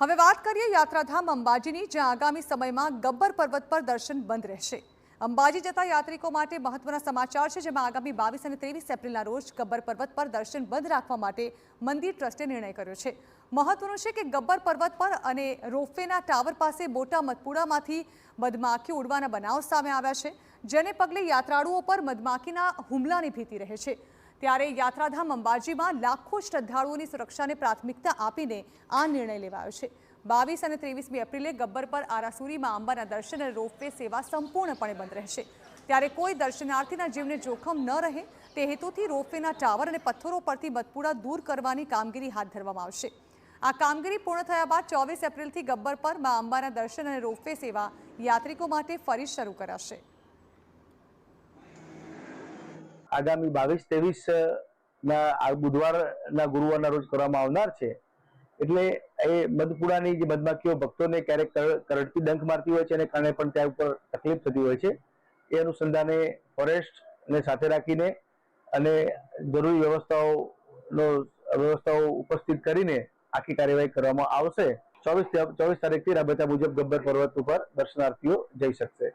હવે વાત કરીએ યાત્રાધામ અંબાજીની, જ્યાં આગામી સમયમાં ગબ્બર પર્વત પર દર્શન બંધ રહેશે। અંબાજી જતા યાત્રિકો માટે મહત્વના સમાચાર છે, જેમાં આગામી 22 અને 23 એપ્રિલના રોજ ગબ્બર પર્વત પર દર્શન બંધ રાખવા માટે મંદિર ટ્રસ્ટે નિર્ણય કર્યો છે। મહત્વનું છે કે ગબ્બર પર્વત પર અને રોપવેના ટાવર પાસે મોટા મધપુડામાંથી મધમાખી ઉડવાના બનાવ સામે આવ્યા છે, જેને પગલે યાત્રાળુઓ પર મધમાખીના હુમલાની ભીતિ રહે છે। ત્યારે યાત્રાધામ અંબાજીમાં લાખો શ્રદ્ધાળુઓની સુરક્ષાને પ્રાથમિકતા આપીને આ નિર્ણય લેવાયો છે। 22 અને 23 એપ્રિલે ગબ્બર પર આરાસુરીમાં અંબાના દર્શન અને રોપવે સેવા સંપૂર્ણપણે બંધ રહેશે। ત્યારે કોઈ દર્શનાર્થીના જીવને જોખમ ન રહે તે હેતુથી રોપવેના ટાવર અને પથ્થરો પરથી મધપુડા દૂર કરવાની કામગીરી હાથ ધરવામાં આવશે। આ કામગીરી પૂર્ણ થયા બાદ 24 એપ્રિલથી ગબ્બર પર મા અંબાના દર્શન અને રોપવે સેવા યાત્રિકો માટે ફરી શરૂ કરાશે। આગામી 22-23 ના બુધવારના ગુરુવારના રોજ કરવામાં આવનાર છે। એટલે એ મધપુડાની જે મધમાખીઓ ભક્તોને ક્યારેક કરડતી ડંખ મારતી હોય છે અને કારણે પણ ત્યાં ઉપર તકલીફ થતી હોય છે, એ અનુસંધાને ફોરેસ્ટને સાથે રાખીને અને જરૂરી વ્યવસ્થાઓ ઉપસ્થિત કરીને આખી કાર્યવાહી કરવામાં આવશે। 24 તારીખથી રાબેતા મુજબ ગબ્બર પર્વત ઉપર દર્શનાર્થીઓ જઈ શકશે।